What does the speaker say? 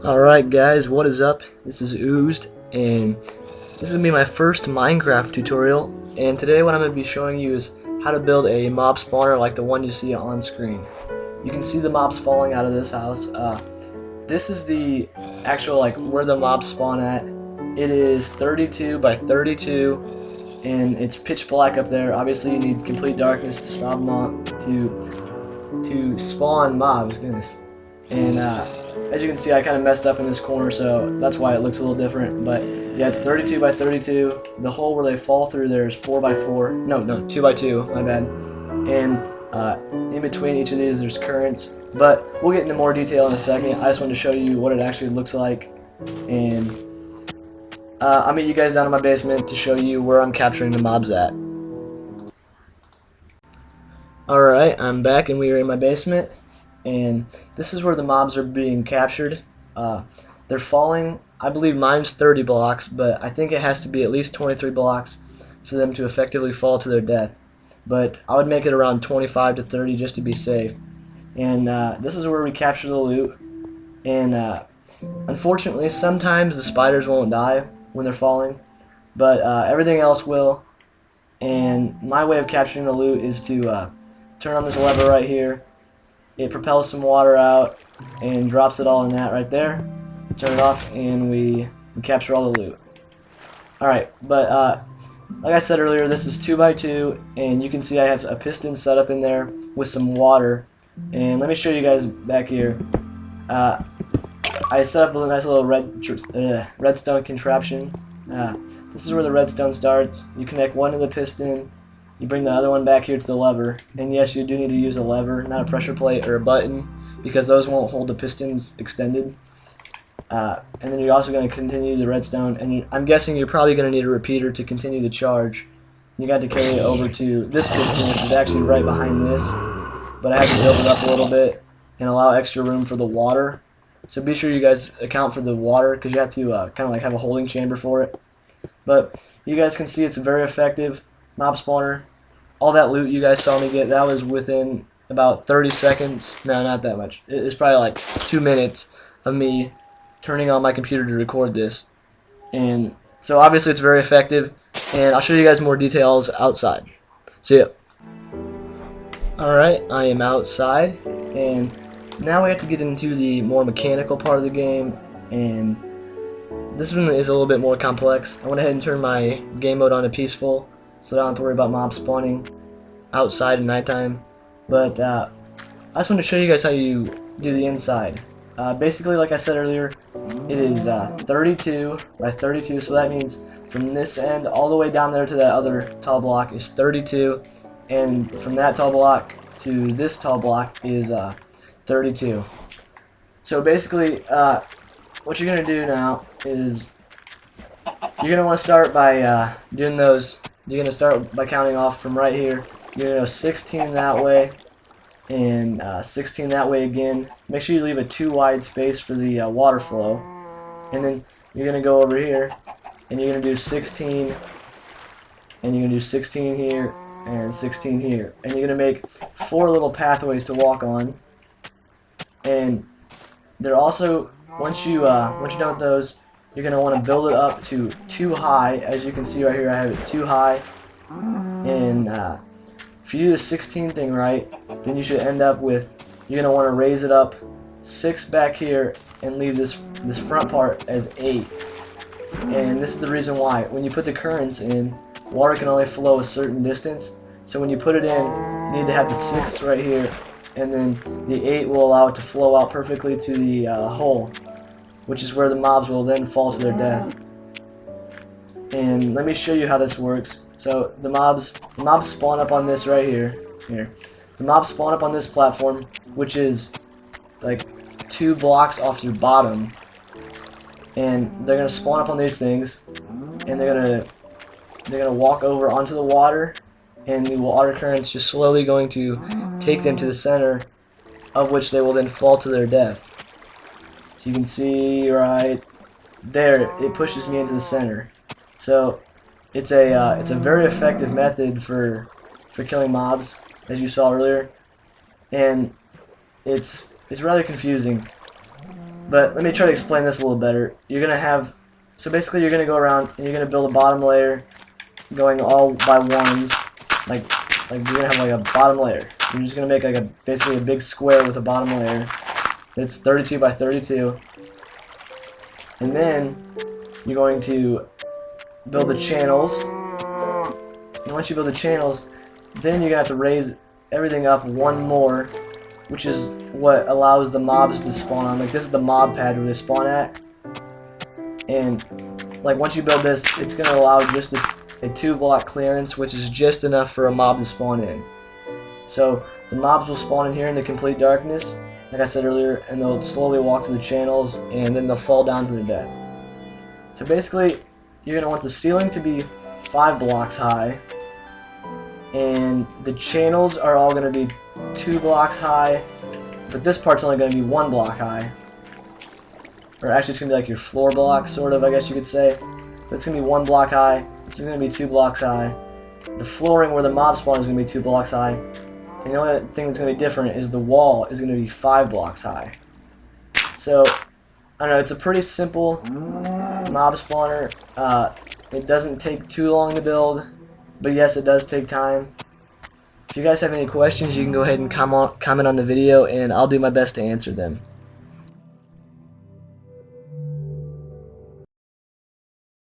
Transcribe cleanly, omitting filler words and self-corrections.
Alright guys, what is up? This is Oozed, and this is going to be my first Minecraft tutorial, and today what I'm going to be showing you is how to build a mob spawner like the one you see on screen. You can see the mobs falling out of this house. This is the actual, where the mobs spawn at. It is 32 by 32, and it's pitch black up there. Obviously you need complete darkness to spawn mobs, goodness. And as you can see, I kind of messed up in this corner, so that's why it looks a little different. But yeah, it's 32 by 32. The hole where they fall through there is 4 by 4. No, 2 by 2. My bad. And in between each of these, there's currents. But we'll get into more detail in a second. I just wanted to show you what it actually looks like. And I'll meet you guys down in my basement to show you where I'm capturing the mobs at. Alright, I'm back and we are in my basement. And this is where the mobs are being captured. They're falling, I believe mine's 30 blocks, but I think it has to be at least 23 blocks for them to effectively fall to their death. But I would make it around 25 to 30 just to be safe. And this is where we capture the loot. And unfortunately, sometimes the spiders won't die when they're falling, but everything else will. And my way of capturing the loot is to turn on this lever right here. It propels some water out and drops it all in that right there. Turn it off and we capture all the loot. Alright, but like I said earlier, this is 2 by 2, and you can see I have a piston set up in there with some water. And let me show you guys back here. I set up a nice little redstone contraption. This is where the redstone starts. You connect one to the piston. You bring the other one back here to the lever, and yes, you do need to use a lever, not a pressure plate or a button, because those won't hold the pistons extended. And then you're also going to continue the redstone, and I'm guessing you're probably going to need a repeater to continue the charge. You got to carry it over to this piston, which is actually right behind this, but I had to build it up a little bit and allow extra room for the water. So be sure you guys account for the water, because you have to kind of like have a holding chamber for it. But you guys can see it's a very effective mob spawner. All that loot you guys saw me get, that was within about 30 seconds. No, not that much. It's probably like 2 minutes of me turning on my computer to record this. And so obviously it's very effective, and I'll show you guys more details outside. See ya. Alright, I am outside, and now we have to get into the more mechanical part of the game, and this one is a little bit more complex. I went ahead and turned my game mode on to peaceful, so I don't have to worry about mobs spawning outside at nighttime. But I just want to show you guys how you do the inside. Basically, like I said earlier, it is 32 by 32, so that means from this end all the way down there to that other tall block is 32, and from that tall block to this tall block is 32. So basically, what you're going to do now is you're going to want to start by doing those. You're going to start by counting off from right here. You're going to go 16 that way, and 16 that way again. Make sure you leave a 2 wide space for the water flow. And then you're going to go over here, and you're going to do 16, and you're going to do 16 here, and 16 here. And you're going to make 4 little pathways to walk on. And they're also, once you're done with those, you're going to want to build it up to 2 high. As you can see right here, I have it 2 high. And if you do the 16 thing right, then you should end up with, you're going to want to raise it up 6 back here and leave this front part as 8. And this is the reason why. When you put the currents in, water can only flow a certain distance. So when you put it in, you need to have the 6 right here, and then the 8 will allow it to flow out perfectly to the hole, which is where the mobs will then fall to their death. And let me show you how this works. So the mobs spawn up on this right here. The mobs spawn up on this platform, which is like 2 blocks off your bottom, and they're gonna spawn up on these things, and they're gonna walk over onto the water, and the water current's just slowly going to take them to the center, of which they will then fall to their death. So you can see right there, it pushes me into the center. So it's a very effective method for killing mobs, as you saw earlier, and it's rather confusing. But let me try to explain this a little better. You're gonna have, so basically you're gonna go around and you're gonna build a bottom layer, going all by ones, like you're gonna have like a bottom layer. You're just gonna make like basically a big square with a bottom layer. It's 32 by 32, and then you're going to build the channels. And once you build the channels, then you're gonna have to raise everything up one more, which is what allows the mobs to spawn on. Like this is the mob pad where they spawn at, and like once you build this, it's gonna allow just a 2-block clearance, which is just enough for a mob to spawn in. So the mobs will spawn in here in the complete darkness, like I said earlier, and they'll slowly walk to the channels, and then they'll fall down to their death. So basically, you're gonna want the ceiling to be 5 blocks high, and the channels are all gonna be 2 blocks high, but this part's only gonna be 1 block high. Or actually, it's gonna be like your floor block, sort of, I guess you could say. But it's gonna be 1 block high. This is gonna be 2 blocks high. The flooring where the mob spawn is gonna be 2 blocks high. And the only thing that's gonna be different is the wall is gonna be 5 blocks high. So, I don't know, it's a pretty simple mob spawner. It doesn't take too long to build, but yes, it does take time. If you guys have any questions, you can go ahead and comment on the video, and I'll do my best to answer them.